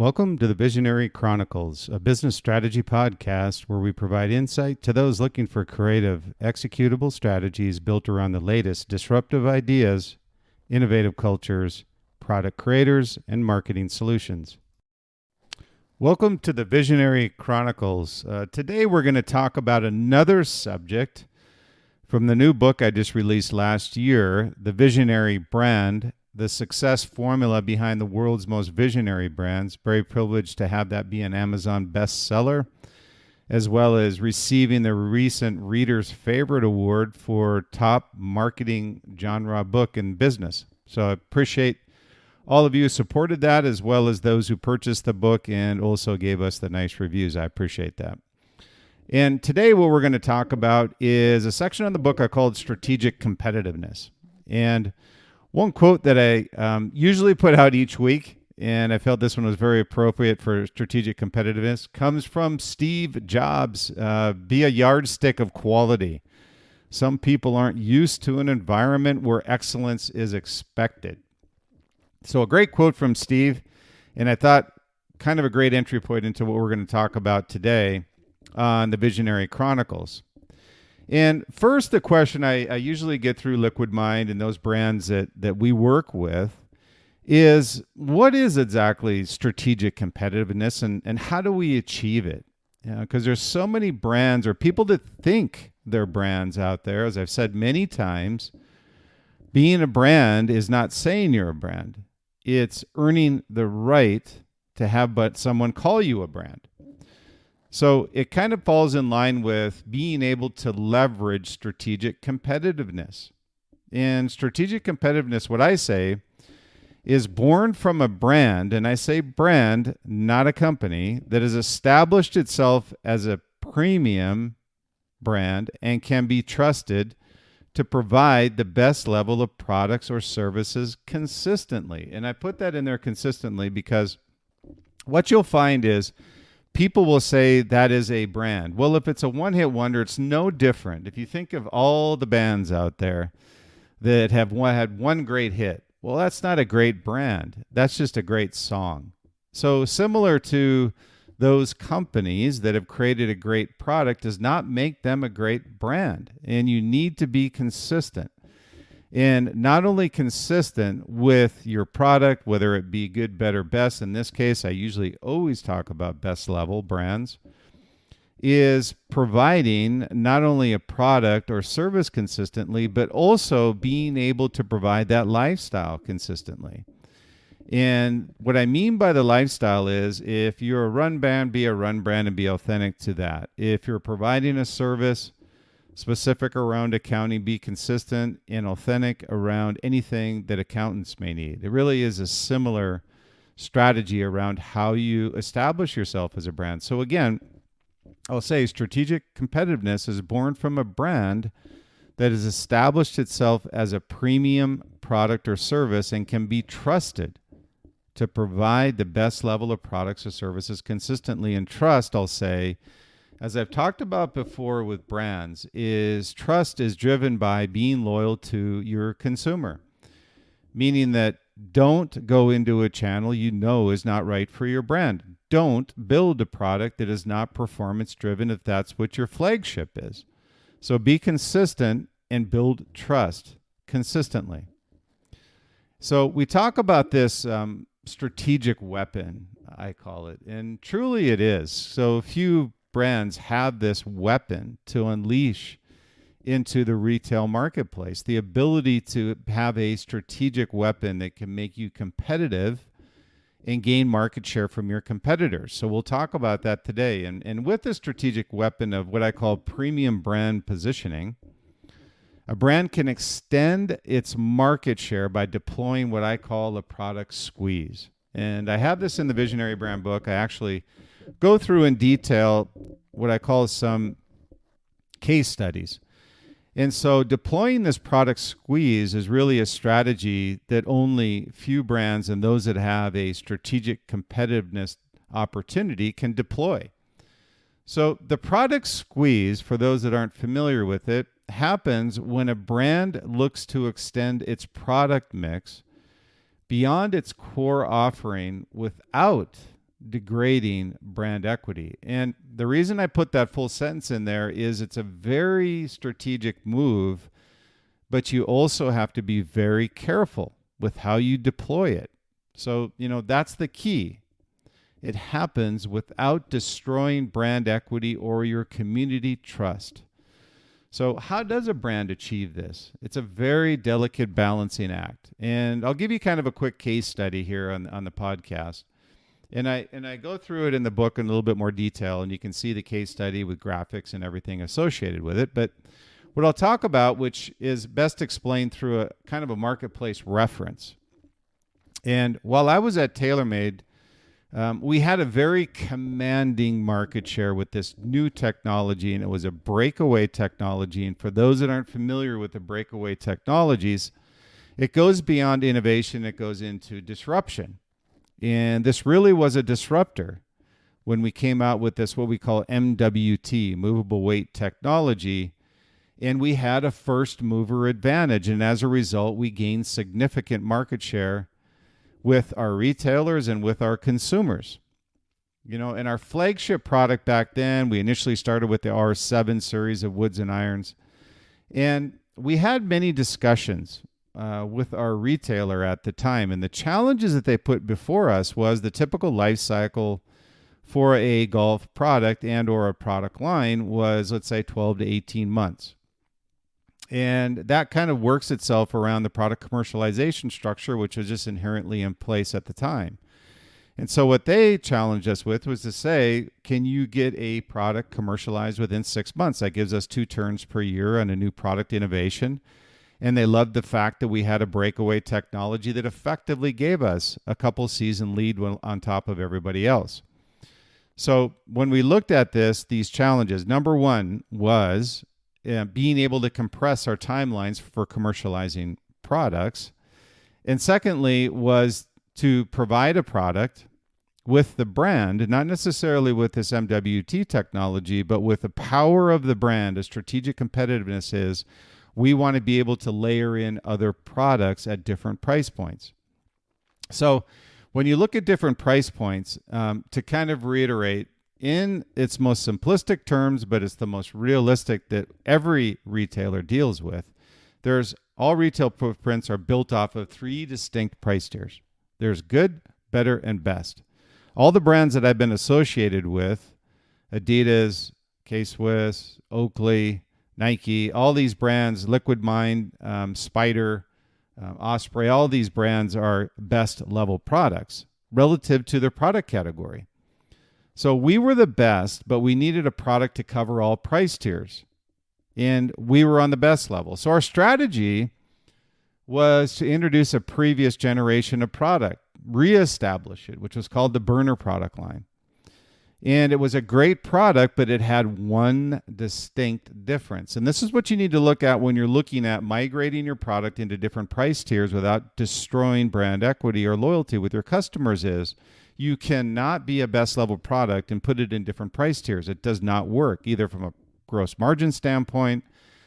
Welcome to the Visionary Chronicles, a business strategy podcast where we provide insight to those looking for creative, executable strategies built around the latest disruptive ideas, innovative cultures, product creators, and marketing solutions. Welcome to the Visionary Chronicles. Today we're going to talk about another subject from the new book I just released last year, The Visionary Brand, the success formula behind the world's most visionary brands. Very privileged to have that be an Amazon bestseller, as well as receiving the recent Reader's Favorite Award for top marketing genre book in business. So I appreciate all of you who supported that, as well as those who purchased the book and also gave us the nice reviews. I appreciate that. And today what we're going to talk about is a section on the book I called Strategic Competitiveness. And one quote that I usually put out each week, and I felt this one was very appropriate for strategic competitiveness, comes from Steve Jobs. Be a yardstick of quality. Some people aren't used to an environment where excellence is expected. So a great quote from Steve, and I thought kind of a great entry point into what we're going to talk about today on the Visionary Chronicles. And first, the question I usually get through Liquid Mind and those brands that we work with is, what is exactly strategic competitiveness and how do we achieve it? Because there's so many brands or people that think they're brands out there. As I've said many times, being a brand is not saying you're a brand. It's earning the right to have but someone call you a brand. So it kind of falls in line with being able to leverage strategic competitiveness. And strategic competitiveness, what I say, is born from a brand, and I say brand, not a company, that has established itself as a premium brand and can be trusted to provide the best level of products or services consistently. And I put that in there consistently because what you'll find is people will say that is a brand. Well, if it's a one-hit wonder, it's no different. If you think of all the bands out there that have had one great hit, well, that's not a great brand. That's just a great song. So similar to those companies that have created a great product does not make them a great brand. And you need to be consistent. And not only consistent with your product, whether it be good, better, best. In this case, I usually always talk about best level brands, is providing not only a product or service consistently, but also being able to provide that lifestyle consistently. And what I mean by the lifestyle is, if you're a run brand, be a run brand and be authentic to that. If you're providing a service specific around accounting, be consistent and authentic around anything that accountants may need. It really is a similar strategy around how you establish yourself as a brand. So again, I'll say strategic competitiveness is born from a brand that has established itself as a premium product or service and can be trusted to provide the best level of products or services consistently. And trust, I'll say, as I've talked about before with brands, is trust is driven by being loyal to your consumer, meaning that don't go into a channel you know is not right for your brand. Don't build a product that is not performance driven if that's what your flagship is. So be consistent and build trust consistently. So we talk about this strategic weapon, I call it, and truly it is. So few brands have this weapon to unleash into the retail marketplace, the ability to have a strategic weapon that can make you competitive and gain market share from your competitors. So we'll talk about that today. And with the strategic weapon of what I call premium brand positioning, a brand can extend its market share by deploying what I call a product squeeze. And I have this in the Visionary Brand book. I actually go through in detail what I call some case studies. And so deploying this product squeeze is really a strategy that only few brands and those that have a strategic competitiveness opportunity can deploy. So the product squeeze, for those that aren't familiar with it, happens when a brand looks to extend its product mix beyond its core offering without degrading brand equity. And the reason I put that full sentence in there is it's a very strategic move, but you also have to be very careful with how you deploy it. So, that's the key. It happens without destroying brand equity or your community trust. So how does a brand achieve this? It's a very delicate balancing act. And I'll give you kind of a quick case study here on the podcast. And I go through it in the book in a little bit more detail, and you can see the case study with graphics and everything associated with it. But what I'll talk about, which is best explained through a kind of a marketplace reference. And while I was at TaylorMade, we had a very commanding market share with this new technology, and it was a breakaway technology. And for those that aren't familiar with the breakaway technologies, it goes beyond innovation. It goes into disruption. And this really was a disruptor when we came out with this, what we call MWT, movable weight technology. And we had a first mover advantage. And as a result, we gained significant market share with our retailers and with our consumers. And our flagship product back then, we initially started with the R7 series of woods and irons. And we had many discussions with our retailer at the time. And the challenges that they put before us was the typical life cycle for a golf product and or a product line was, let's say, 12 to 18 months. And that kind of works itself around the product commercialization structure, which was just inherently in place at the time. And so what they challenged us with was to say, can you get a product commercialized within 6 months? That gives us 2 turns per year on a new product innovation. And they loved the fact that we had a breakaway technology that effectively gave us a couple season lead on top of everybody else. So when we looked at these challenges, number one was being able to compress our timelines for commercializing products. And secondly was to provide a product with the brand, not necessarily with this MWT technology, but with the power of the brand, as strategic competitiveness is, we want to be able to layer in other products at different price points. So when you look at different price points, to kind of reiterate, in its most simplistic terms, but it's the most realistic that every retailer deals with, all retail footprints are built off of 3 distinct price tiers. There's good, better, and best. All the brands that I've been associated with, Adidas, K-Swiss, Oakley, Nike, all these brands, Liquid Mind, Spider, Osprey, all these brands are best level products relative to their product category. So we were the best, but we needed a product to cover all price tiers. And we were on the best level. So our strategy was to introduce a previous generation of product, reestablish it, which was called the Burner product line. And it was a great product, but it had one distinct difference. And this is what you need to look at when you're looking at migrating your product into different price tiers without destroying brand equity or loyalty with your customers is you cannot be a best level product and put it in different price tiers. It does not work, either from a gross margin standpoint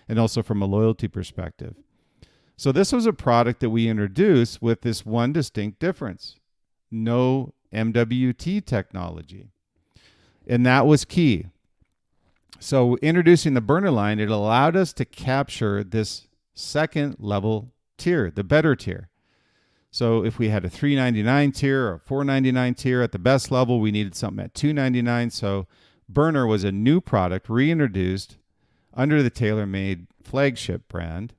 and also from a loyalty perspective. So this was a product that we introduced with this one distinct difference: no MWT technology. And that was key. So introducing the Burner line, it allowed us to capture this second level tier, the better tier. So if we had a $3.99 tier or a $4.99 tier at the best level, we needed something at $2.99. So Burner was a new product reintroduced under the TaylorMade flagship brand,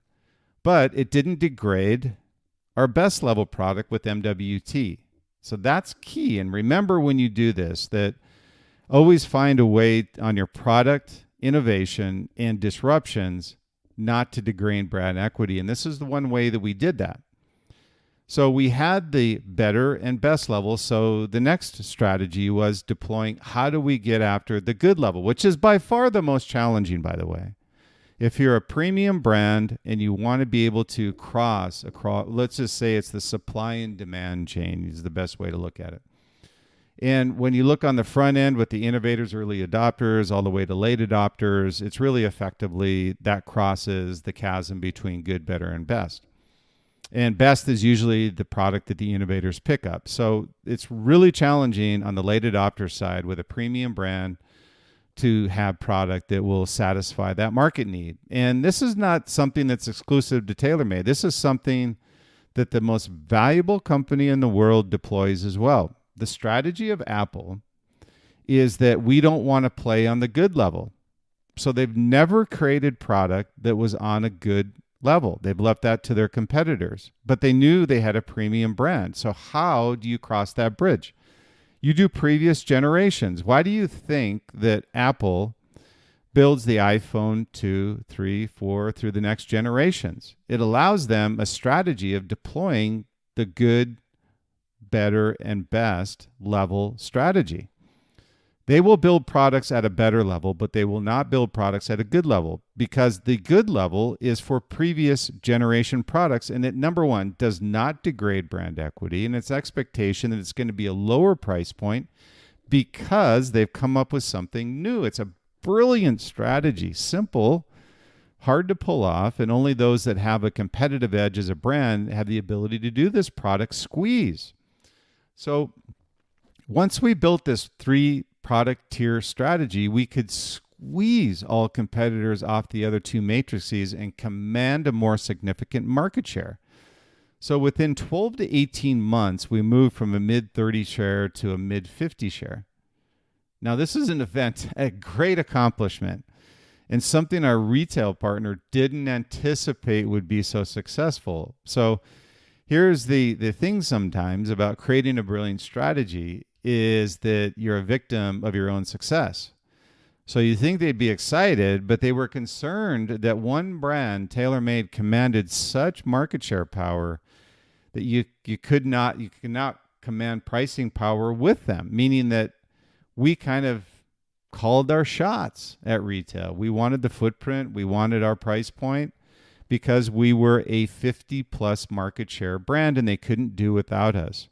but it didn't degrade our best level product with MWT. So that's key. And remember when you do this, that always find a way on your product innovation and disruptions not to degrade brand equity. And this is the one way that we did that. So we had the better and best level. So the next strategy was deploying how do we get after the good level, which is by far the most challenging, by the way. If you're a premium brand and you want to be able to cross, let's just say it's the supply and demand chain is the best way to look at it. And when you look on the front end with the innovators, early adopters, all the way to late adopters, it's really effectively that crosses the chasm between good, better, and best. And best is usually the product that the innovators pick up. So it's really challenging on the late adopter side with a premium brand to have product that will satisfy that market need. And this is not something that's exclusive to TaylorMade. This is something that the most valuable company in the world deploys as well. The strategy of Apple is that we don't want to play on the good level. So they've never created product that was on a good level. They've left that to their competitors, but they knew they had a premium brand. So how do you cross that bridge? You do previous generations. Why do you think that Apple builds the iPhone 2, 3, 4 through the next generations? It allows them a strategy of deploying the good, better, and best level strategy. They will build products at a better level, but they will not build products at a good level, because the good level is for previous generation products. And it, number one, does not degrade brand equity, and its expectation that it's going to be a lower price point because they've come up with something new. It's a brilliant strategy, simple, hard to pull off, and only those that have a competitive edge as a brand have the ability to do this product squeeze. So once we built this 3-product tier strategy, we could squeeze all competitors off the other 2 matrices and command a more significant market share. So within 12 to 18 months, we moved from a mid-30 share to a mid-50 share. Now, this is a great accomplishment, and something our retail partner didn't anticipate would be so successful. So here's the thing sometimes about creating a brilliant strategy is that you're a victim of your own success. So you think they'd be excited, but they were concerned that one brand, TaylorMade, commanded such market share power that you could not command pricing power with them, meaning that we kind of called our shots at retail. We wanted the footprint, we wanted our price point, because we were a 50+ market share brand and they couldn't do without us.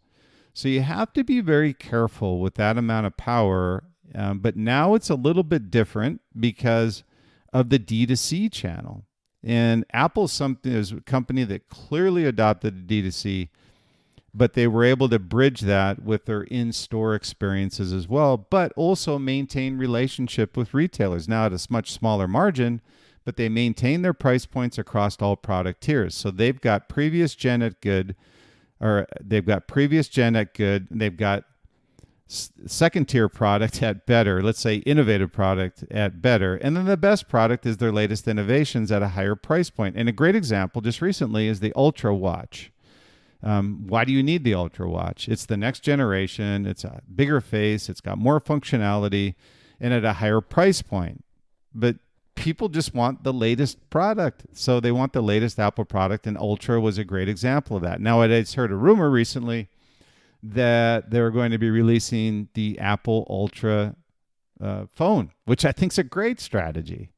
So you have to be very careful with that amount of power. But now it's a little bit different because of the D2C channel. And Apple's is a company that clearly adopted the D2C, but they were able to bridge that with their in-store experiences as well, but also maintain relationship with retailers. Now at a much smaller margin, but they maintain their price points across all product tiers. So they've got previous gen at good, they've got second tier product at better, let's say innovative product at better, and then the best product is their latest innovations at a higher price point. And a great example just recently is the Ultra watch. Why do you need the Ultra watch? It's the next generation, it's a bigger face, it's got more functionality, and at a higher price point. But people just want the latest product. So they want the latest Apple product, and Ultra was a great example of that. Now, I just heard a rumor recently that they're going to be releasing the Apple Ultra phone, which I think is a great strategy.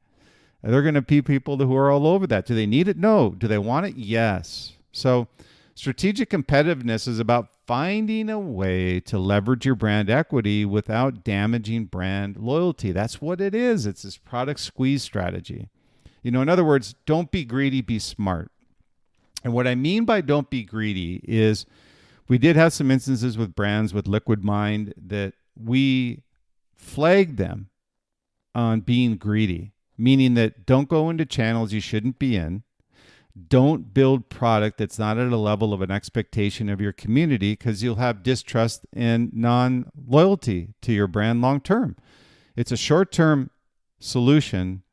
They're going to be people who are all over that. Do they need it? No. Do they want it? Yes. So strategic competitiveness is about finding a way to leverage your brand equity without damaging brand loyalty. That's what it is. It's this product squeeze strategy. In other words, don't be greedy, be smart. And what I mean by don't be greedy is we did have some instances with brands with Liquid Mind that we flagged them on being greedy, meaning that don't go into channels you shouldn't be in. Don't build product that's not at a level of an expectation of your community, because you'll have distrust and non-loyalty to your brand long term. It's a short-term solution,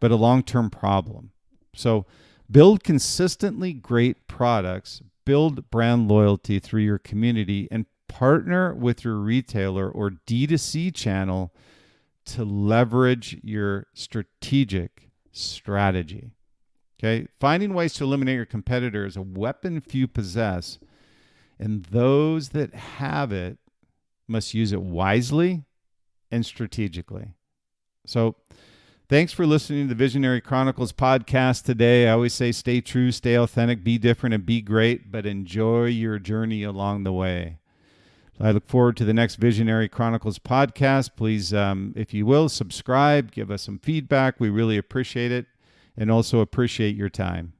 but a long-term problem. So build consistently great products, build brand loyalty through your community, and partner with your retailer or D2C channel to leverage your strategic strategy. Okay, finding ways to eliminate your competitor is a weapon few possess, and those that have it must use it wisely and strategically. So thanks for listening to the Visionary Chronicles podcast today. I always say stay true, stay authentic, be different, and be great, but enjoy your journey along the way. I look forward to the next Visionary Chronicles podcast. Please, if you will, subscribe, give us some feedback. We really appreciate it. And also appreciate your time.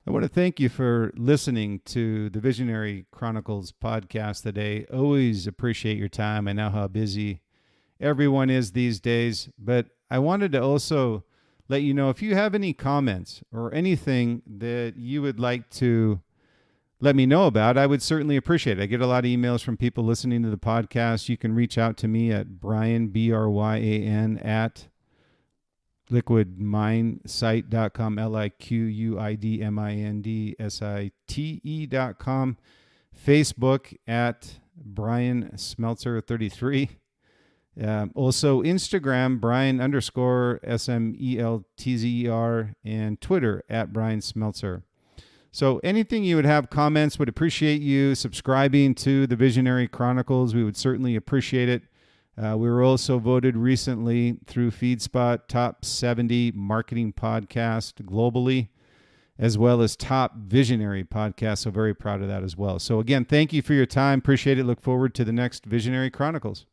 I want to thank you for listening to the Visionary Chronicles podcast today. Always appreciate your time. I know how busy everyone is these days, but I wanted to also let you know if you have any comments or anything that you would like to let me know about, I would certainly appreciate it. I get a lot of emails from people listening to the podcast. You can reach out to me at Brian, Bryan, at liquidmindsite.com, liquidmindsite.com, Facebook at Brian Smeltzer 33. Also Instagram, Brian_SMELTZER, and Twitter at Brian Smeltzer. So anything you would have comments, would appreciate you subscribing to the Visionary Chronicles. We would certainly appreciate it. We were also voted recently through FeedSpot top 70 marketing podcast globally, as well as top visionary podcast. So very proud of that as well. So again, thank you for your time. Appreciate it. Look forward to the next Visionary Chronicles.